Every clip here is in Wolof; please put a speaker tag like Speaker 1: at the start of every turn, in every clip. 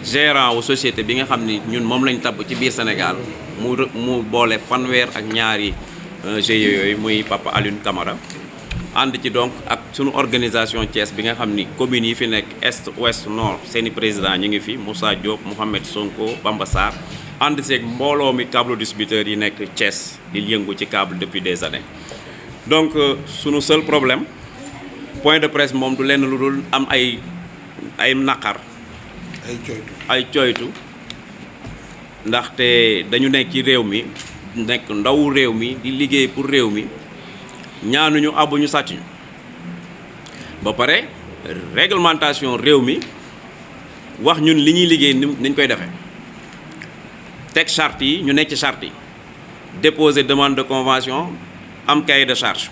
Speaker 1: gérant wu société bi nga xam ni ñun moom lañ tabb ci biir Sénégal mu boole fanweer ak ñaari GIE yooyu muy Papa Alioune Camara ànd ci donc ak sunu organisation Thiès bi nga xam ni communes yi fi nekk est ouest nord seeni président ñu ngi fi Moussa Diop Mouhamed Sonko Bamba Sarr ànd seeg mbooloo mi câble distributeur yi nekk Thiès di yëngu ci câble depuis des années. Donc sunu seul problème point de presse moom du lenn lu dul am ay naqar ay coytu ndaxte dañu nekk ci réew mi nekk ndaw réew mi di liggéey pour réew mi ñaanuñu àbbuñu sàccuñu ba pare réglementation réew mi wax ñun li ñuy liggéey niñ koy defee teg charte yi ñu nekk ci charte yi déposer demande de convention am cahier de charge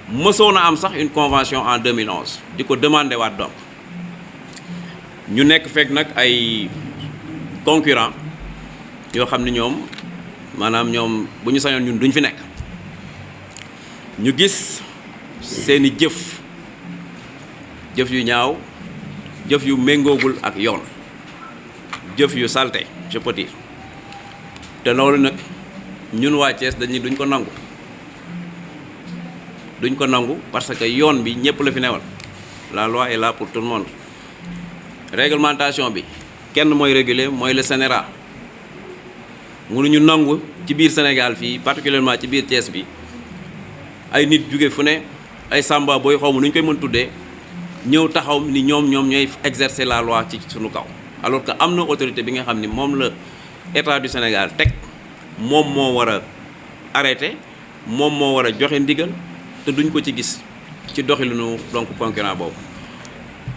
Speaker 1: mësoon a am sax une convention en 2011 di ko demander waat donc ñu nekk fekk nag ay concurrent yoo xam ne ñoom maanaam ñoom bu ñu sañoon ñun duñ fi nekk ñu gis seeni jëf yu ñaaw jëf yu méngoogul ak yoon jëf yu salte je peux dire te loolu nag ñun waa Thiès dañu duñ ko nangu parce que yoon bi ñëpp la fi newal la loi est là pour tout le monde réglementation bi kenn mooy réguler mooy le CNRA mënuñu nangu ci biir Sénégal fii particulièrement ci biir Thiès bi ay nit jóge fu ne ay samba booy xaw ma nu ñu koy mën tuddee ñëw taxaw ni ñoom ñooy exercer la loi ci suñu kaw alors que am na autorité bi nga xam ni moom la état du Sénégal teg moom moo war a arrêter moom moo war a joxe ndigal te duñ ko ci gis ci doxalinu donc concurrent boobu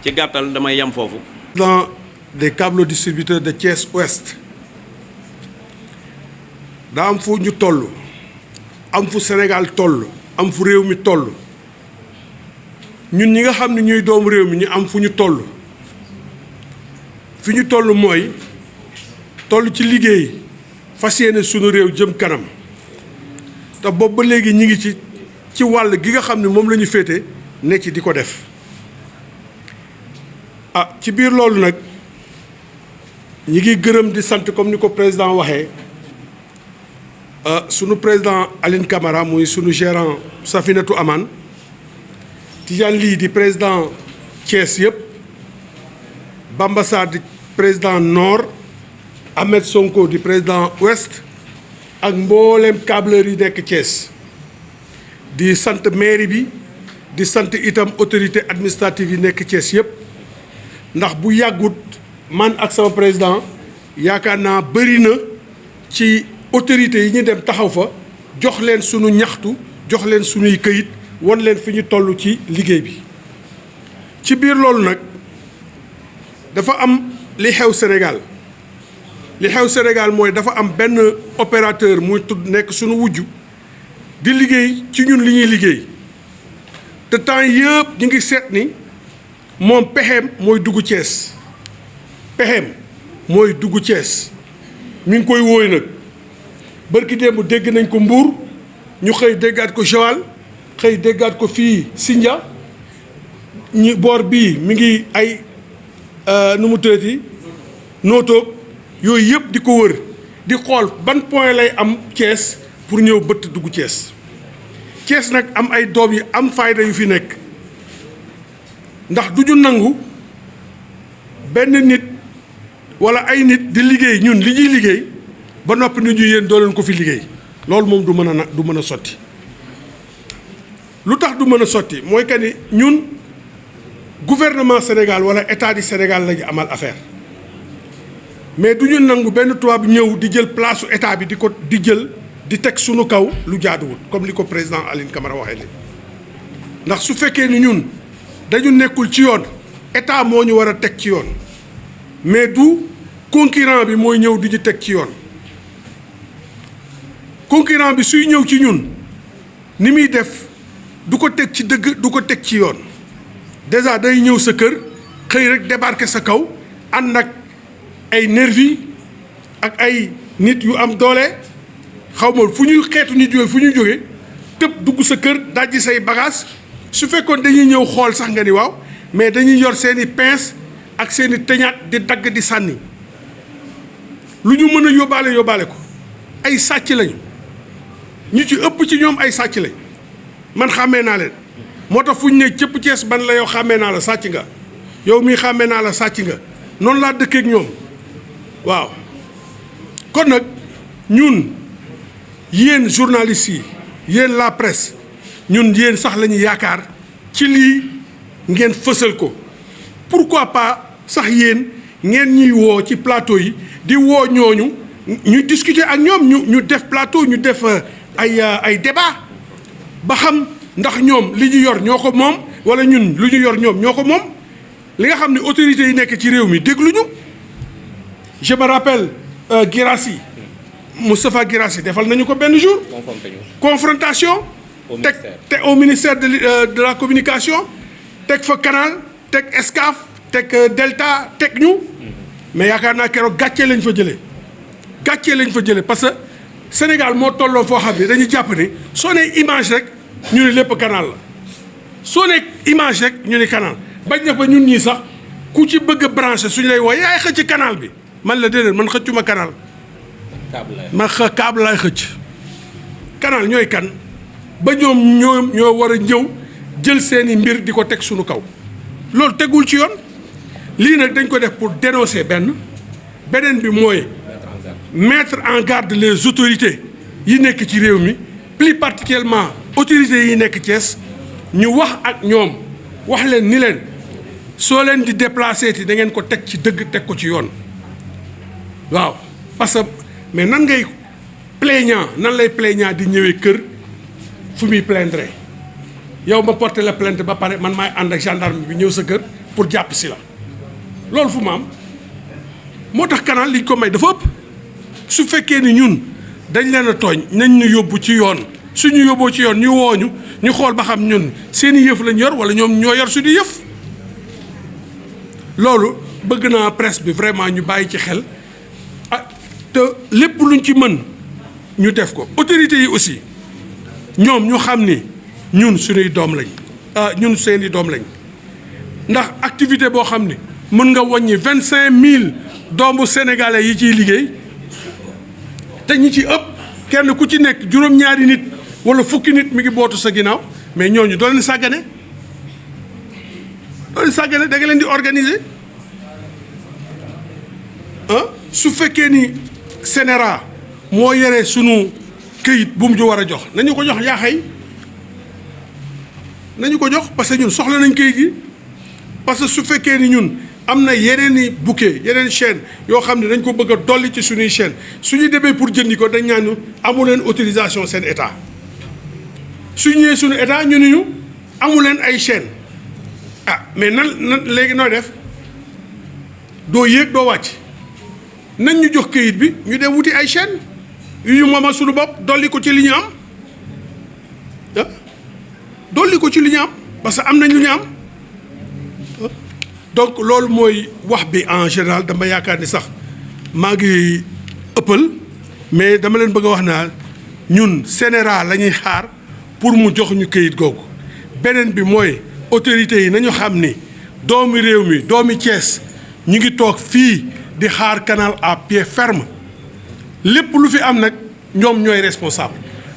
Speaker 1: ci gàttal damay yem foofu.
Speaker 2: Dans des câbles distributeurs de Thiès Ouest daa am fu ñu toll am fu Sénégal toll am fu réew mi toll ñun ñi nga xam ne ñuy doomu réew mi ñu am fu ñu toll fi ñu toll mooy toll ci liggéey fas yéene sunu réew jëm kanam te boobu ba léegi ñi ngi ci wàll gi nga xam ne moom la ñu féete ne ci di ko def ci biir loolu nag ñi ngi gërëm di sant comme ni ko président waxee sunu président Alioune Camara muy sunu gérant Safinatou Aman Tidiane Ly di président Thiès yëpp Bamba Sarr di président nord Ahmed Sonko di président ouest ak mbooleem câbleur yi nekk Thiès di sant mairie bi di sant itam autorité administrative yi nekk Thiès yëpp ndax bu yàggut man ak sama président yaakaar naa bëri na ci autorités yi ñu dem taxaw fa jox leen sunu ñaxtu jox leen sunuy këyit won leen fi ñu toll ci liggéey bi ci biir loolu nag dafa am li xew Sénégal mooy dafa am benn opérateur muy tudd nekk sunu wujju di liggéey ci ñun li ñuy liggéey te temps yëpp ñu ngi seet ni moom pexeem mooy dugg Thiès mi ngi koy wóoy nag bërki démb dégg nañ ko Mbour ñu xëy déggaat ko Joal xëy déggaat ko fii Sindia ñi boor bii mi ngi ay nu mu tëddee nootoog yooyu yëpp di ko wër di xool ban point lay am Thiès pour ñëw bëtt dugg Thiès nag am ay doom yi am fayda yu fi nekk ndax du ñu nangu benn nit walla ay nit di liggéey ñun li ñuy liggéey ba noppi ni ñu yéen doo leen ko fi liggéey loolu moom du mën a sotti lu tax du mën a sotti mooy que ni ñun gouvernement Sénégal walla état du Sénégal la ñu amal affaire mais du ñu nangu benn tubaab ñëw di jël place su état bi di teg sunu kaw lu jaaduwul comme li ko président Alioune Camara waxee léegi ndax su fekkee ni ñun dañu nekkul ci yoon état moo ñu war a teg ci yoon mais du concurrent bi mooy ñëw di ñu teg ci yoon concurrent bi suy ñëw ci ñun ni muy def du ko teg ci dëgg du ko teg ci yoon déjà day ñëw sa kër xëy rek débarquer sa kaw ànd ak ay nervi ak ay nit yu am doole xaw ma fu ñuy xeetu nit yooyu fu ñuy jógee tëb dugg sa kër dajji say bagage su fekkoon dañuy ñëw xool sax nga ni waaw mais dañuy yor seeni pince ak seeni teñaat di dagg di sànni lu ñu mën a yóbbaale ko ay sàcc lañu ñu ci ëpp ci ñoom ay sàcc lañ man xàmmee naa leen moo tax fu ñu ne cëpp Cees ban la yow xàmmee naa la sàcc nga yow mii xàmmee naa la sàcc nga noonu laa dëkkeek ñoom waaw kon nag ñun yéen journalistes yi yéen la presse ñun yéen sax la ñu yaakaar ci lii ngeen fësal ko pourquoi pas sax yéen ngeen ñuy woo ci plateau yi di woo ñooñu ñu discuter ak ñoom ñu def plateau ñu def ay débat ba xam ndax ñoom li ñu yor ñoo ko moom wala ñun lu ñu yor ñoom ñoo ko moom li nga xam ne autorités yi nekk ci réew mi dégluñu je me rappelle Guirassy Moustapha Guirassy defal nañu ko benn jour confrontation teg au ministère de la communication teg fa Canal teg Excaf teg Delta teg ñu mais yaakaar naa keroog gàccee lañ fa jëlee parce que Sénégal moo tolloo foo xam ne dañuy jàpp ne soo nee image rek ñu ne lépp Canal la soo nee image rek ñu ne Canal bañ na ba ñun ñii sax ku ci bëgg a branché suñu lay woo yaay xëcc Canal bi man la déedéet man xëccuma Canal ma câble laay xëcc Canal ñooy kan ba ñoom ñoo war a ñëw jël seeni mbir di ko teg suñu kaw loolu tegul ci yoon lii nag dañ ko def pour dénoncer beneen bi mooy mettre en garde les autorités yi nekk ci réew mi plus particulièrement autorités yi nekk Thiès ñu wax ak ñoom wax leen ni leen soo leen di déplacé ti da ngeen ko teg ci dëgg teg ko ci yoon waaw parce que mais nan ngay nan lay plaignant di ñëwee kër fu muy plaindre yow ma porté la plainte ba pare man maay ànd ak gendarme bi ñëw sa kër pour jàpp si la loolu fu ma am moo tax Canal liñ ko may dafa ëpp su fekkee ni ñun dañ leen a tooñ nañ ñu yóbbu ci yoon suñu yóbboo ci yoon ñu wooñu ñu xool ba xam ñun seeni yëf lañ yor wala ñoom ñoo yor suñu yëf loolu bëgg naa presse bi vraiment ñu bàyyi ci xel ah te lépp luñ ci mën ñu def ko autorités yi aussi ñoom ñu xam ni ñun suñuy doom lañ ñun seeni doom lañ ndax activité boo xam ni mën nga wàññi 25000 doomu sénégalais yi ciy liggéey te ñi ci ëpp kenn ku ci nekk juróom-ñaari nit wala fukki nit mi ngi bootu sa ginnaaw mais ñooñu doo leen sàggane da nga leen di organiser su fekkee ni CNRA moo yore sunu këyit bu mu ju war a jox nañu ko jox yaa xay nañu ko jox parce que ñun soxla nañ këyit gi parce que su fekkee ni ñun am na yeneen i bouquet yeneen chaîne yoo xam ne dañ ko bëgg a dolli ci suñuy chaîne suñu demee pour jëndi ko dañ ñaan amu leen autorisation seen état su ñëwee suñu état ñu ne ñu amu leen ay chaîne mais nan léegi nooy def doo yéeg doo wàcc nañ ñu jox këyit bi ñu dem wuti ay chaîne yu ñu moomal suñu bopp dolli ko ci li ñu am dolli ko ci li ñu am parce que am nañ lu ñu am donc loolu mooy wax bi en général dama yaakaar ni sax maa ngi ëppal mais dama leen bëgg a wax naa ñun CNRA la ñuy xaar pour mu jox ñu këyit googu beneen bi mooy autorités yi nañu xam ni doomi réew mi doomi Thiès ñu ngi toog fii di xaar Canal à pied ferme lépp lu fi am nag ñoom ñooy responsable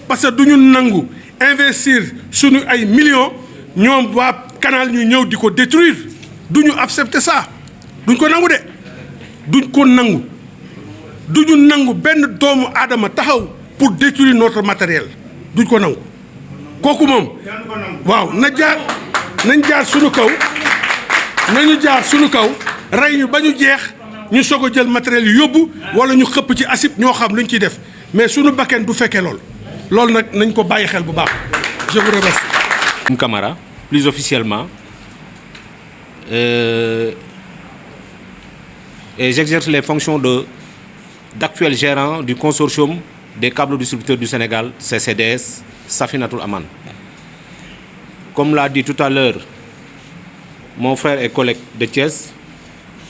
Speaker 2: parce que du ñu nangu investir suñu ay millions ñoom waa Canal ñu ñëw di ko détruire du ñu accepter ça duñ ko nangu de duñ ko nangu du ñu nangu benn doomu aadama taxaw pour détruire notre matériel duñ ko nangu kooku moom waaw nañ jaar suñu kaw nañu jaar suñu kaw rey ñu ba ñu jeex ñu soog a jël matériel yu yóbbu wala ñu xëpp ci asib ñoo xam lu ñu ciy def mais suñu bakken du fekkee loolu nag nañ ko bàyyi xel bu baax je vous remercie.
Speaker 3: Camara plus officiellement et j'exerce les fonctions d'actuel gérant du consortium des câbles distributeurs du Sénégal, CCDS, Safinatul Aman. Comme l'a dit tout à l'heure mon frère et collègue de Thiès,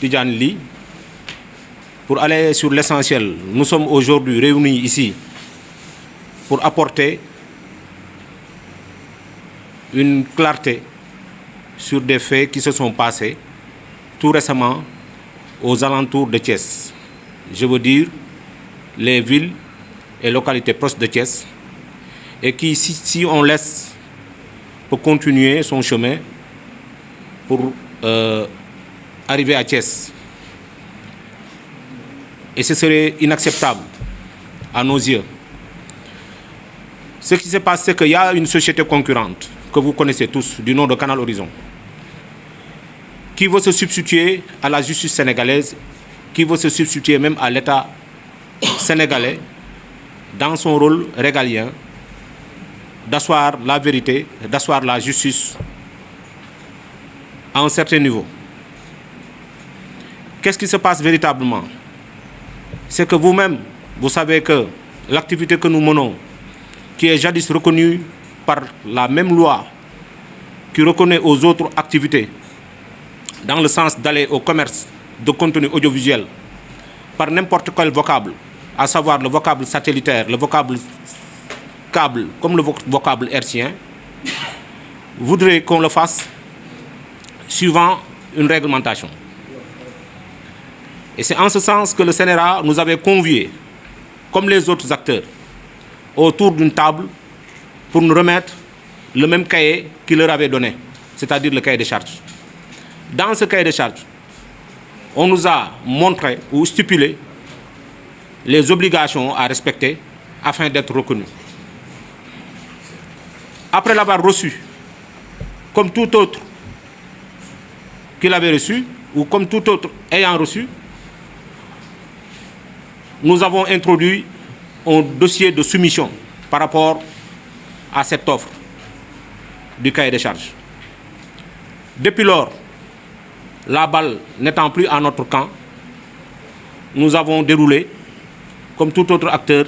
Speaker 3: Tidjane Ly, pour aller sur l'essentiel, nous sommes aujourd'hui réunis ici pour apporter une clarté sur des faits qui se sont passés tout récemment aux alentours de Thiès. Je veux dire les villes et localités proches de Thiès et qui, si on laisse, peut continuer son chemin pour arriver à Thiès. Et ce serait inacceptable à nos yeux. Ce qui se passe, c'est qu'il y a une société concurrente que vous connaissez tous, du nom de Canal Horizon, qui veut se substituer à la justice sénégalaise, qui veut se substituer même à l'État sénégalais dans son rôle régalien d'asseoir la vérité, d'asseoir la justice à un certain niveau. Qu'est-ce qui se passe véritablement? C'est que vous-même, vous savez que l'activité que nous menons, qui est jadis reconnue par la même loi qui reconnaît aux autres activités, dans le sens d'aller au commerce de contenu audiovisuel, par n'importe quel vocable, à savoir le vocable satellitaire, le vocable câble, comme le vocable hertzien, voudrait qu'on le fasse suivant une réglementation. Et c'est en ce sens que le CNRA nous avait conviés, comme les autres acteurs, autour d'une table pour nous remettre le même cahier qu'il leur avait donné, c'est-à-dire le cahier de charges. Dans ce cahier de charges, on nous a montré ou stipulé les obligations à respecter afin d'être reconnus. Après l'avoir reçu, comme tout autre qu'il avait reçu, ou comme tout autre ayant reçu, nous avons introduit un dossier de soumission par rapport à cette offre du cahier de charges. Depuis lors, la balle n'étant plus à notre camp, nous avons déroulé, comme tout autre acteur,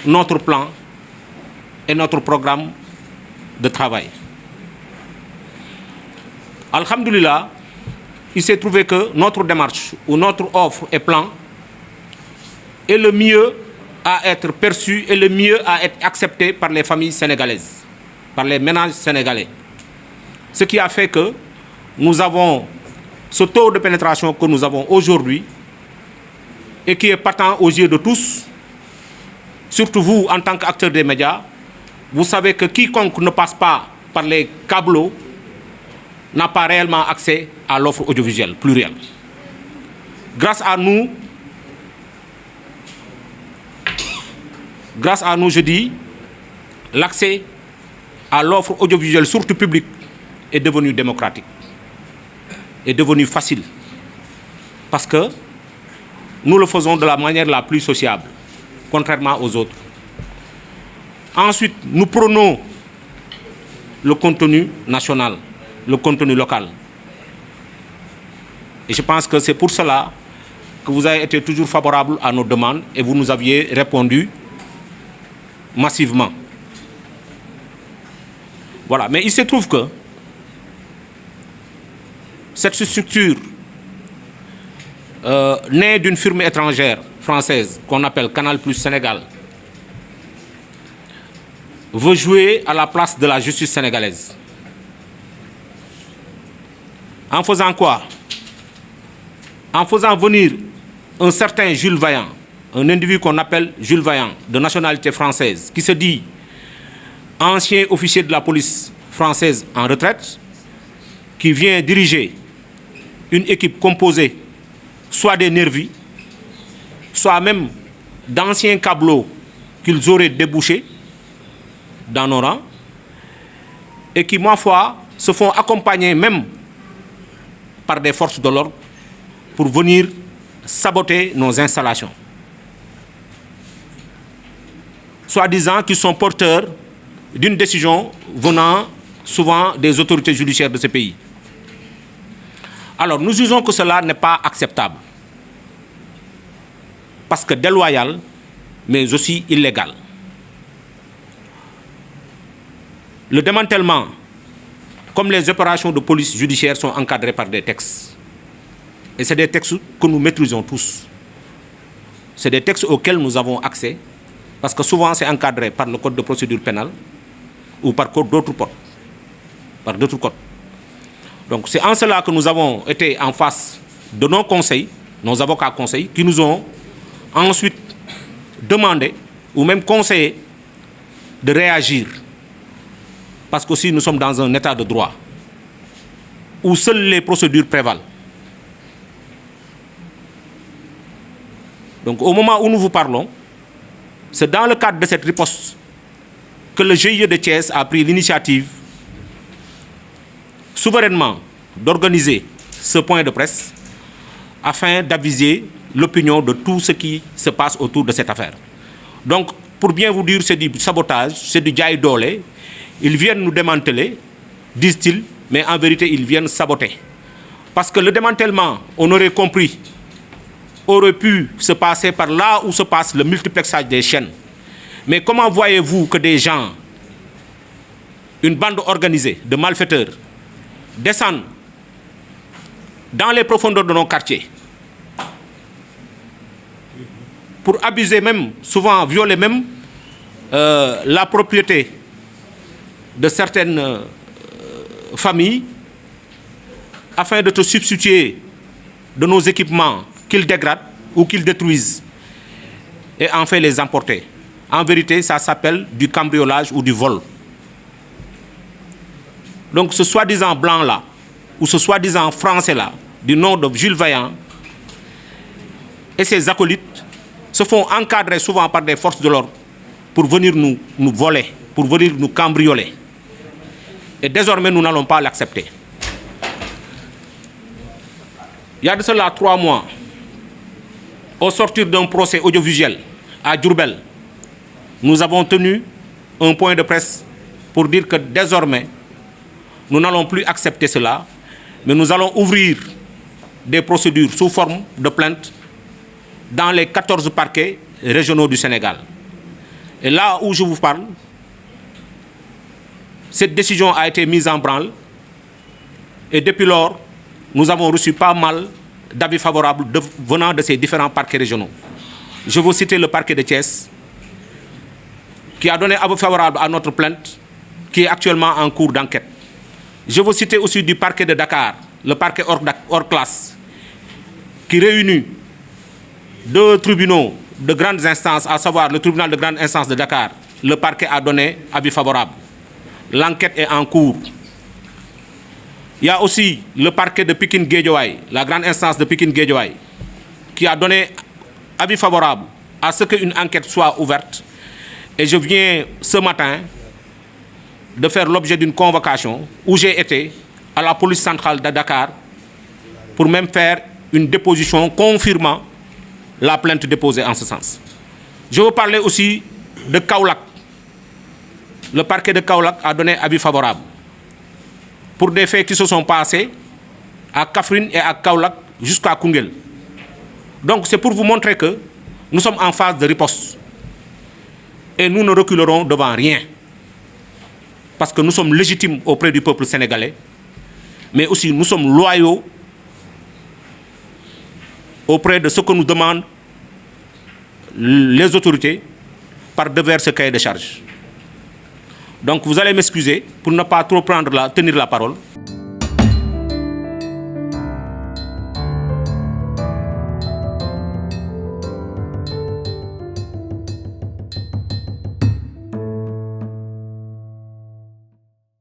Speaker 3: notre plan et notre programme de travail. Alhamdulillah, il s'est trouvé que notre démarche ou notre offre et plan est le mieux à être perçu et le mieux à être accepté par les familles sénégalaises, par les ménages sénégalais. Ce qui a fait que nous avons ce taux de pénétration que nous avons aujourd'hui et qui est patent aux yeux de tous, surtout vous en tant qu'acteurs des médias. Vous savez que quiconque ne passe pas par les câbleaux n'a pas réellement accès à l'offre audiovisuelle plurielle. Grâce à nous, je dis, l'accès à l'offre audiovisuelle, surtout publique, est devenu démocratique, est devenu facile. Parce que nous le faisons de la manière la plus sociable, contrairement aux autres. Ensuite, nous prônons le contenu national, le contenu local. Et je pense que c'est pour cela que vous avez été toujours favorable à nos demandes et vous nous aviez répondu massivement. Voilà, mais il se trouve que cette structure née d'une firme étrangère française qu'on appelle Canal Plus Sénégal veut jouer à la place de la justice sénégalaise. En faisant quoi? En faisant venir un certain Jules Vaillant, un individu qu'on appelle Jules Vaillant, de nationalité française, qui se dit ancien officier de la police française en retraite, qui vient diriger une équipe composée soit des nervis, soit même d'anciens câbleaux qu'ils auraient débouchés dans nos rangs, et qui, ma foi, se font accompagner même par des forces de l'ordre pour venir saboter nos installations. Soi-disant qu'ils sont porteurs d'une décision venant souvent des autorités judiciaires de ce pays. Alors, nous jugeons que cela n'est pas acceptable. Parce que déloyal, mais aussi illégal. Le démantèlement, comme les opérations de police judiciaire, sont encadrées par des textes. Et c'est des textes que nous maîtrisons tous. C'est des textes auxquels nous avons accès, parce que souvent c'est encadré par le code de procédure pénale ou par d'autres codes. Donc c'est en cela que nous avons été en face de nos conseils, nos avocats conseils, qui nous ont ensuite demander ou même conseiller de réagir. Parce qu'aussi nous sommes dans un état de droit où seules les procédures prévalent. Donc au moment où nous vous parlons, c'est dans le cadre de cette riposte que le GIE de Thiès a pris l'initiative souverainement d'organiser ce point de presse afin d'aviser l'opinion de tout ce qui se passe autour de cette affaire. Donc, pour bien vous dire, c'est du sabotage, c'est du jaay doole. Ils viennent nous démanteler, disent-ils, mais en vérité, ils viennent saboter. Parce que le démantèlement, on aurait compris, aurait pu se passer par là où se passe le multiplexage des chaînes. Mais comment voyez-vous que des gens, une bande organisée de malfaiteurs, descendent dans les profondeurs de nos quartiers pour abuser même, souvent violer même la propriété de certaines familles afin de te substituer de nos équipements qu'ils dégradent ou qu'ils détruisent et en fait les emporter. En vérité, ça s'appelle du cambriolage ou du vol. Donc ce soi-disant blanc-là, ou ce soi-disant français-là, du nom de Jules Vaillant, et ses acolytes se font encadrer souvent par des forces de l'ordre pour venir nous voler, pour venir nous cambrioler. Et désormais, nous n'allons pas l'accepter. Il y a de cela 3 mois, au sortir d'un procès audiovisuel à Diourbel, nous avons tenu un point de presse pour dire que désormais, nous n'allons plus accepter cela, mais nous allons ouvrir des procédures sous forme de plainte dans les 14 parquets régionaux du Sénégal. Et là où je vous parle, cette décision a été mise en branle et depuis lors, nous avons reçu pas mal d'avis favorables venant de ces différents parquets régionaux. Je veux citer le parquet de Thiès, qui a donné avis favorable à notre plainte, qui est actuellement en cours d'enquête. Je veux citer aussi du parquet de Dakar, le parquet hors classe, qui réunit 2 tribunaux de grandes instances, à savoir le tribunal de grande instance de Dakar. Le parquet a donné avis favorable. L'enquête est en cours. Il y a aussi le parquet de Pikine-Guédiawaye, la grande instance de Pikine-Guédiawaye, qui a donné avis favorable à ce qu'une enquête soit ouverte. Et je viens ce matin de faire l'objet d'une convocation où j'ai été à la police centrale de Dakar pour même faire une déposition confirmant la plainte déposée en ce sens. Je veux parler aussi de Kaolack. Le parquet de Kaolack a donné avis favorable pour des faits qui se sont passés à Kaffrine et à Kaolack jusqu'à Koungheul. Donc c'est pour vous montrer que nous sommes en phase de riposte et nous ne reculerons devant rien parce que nous sommes légitimes auprès du peuple sénégalais, mais aussi nous sommes loyaux auprès de ce que nous demandent les autorités par devers ce cahier de charge. Donc vous allez m'excuser pour ne pas trop tenir la parole.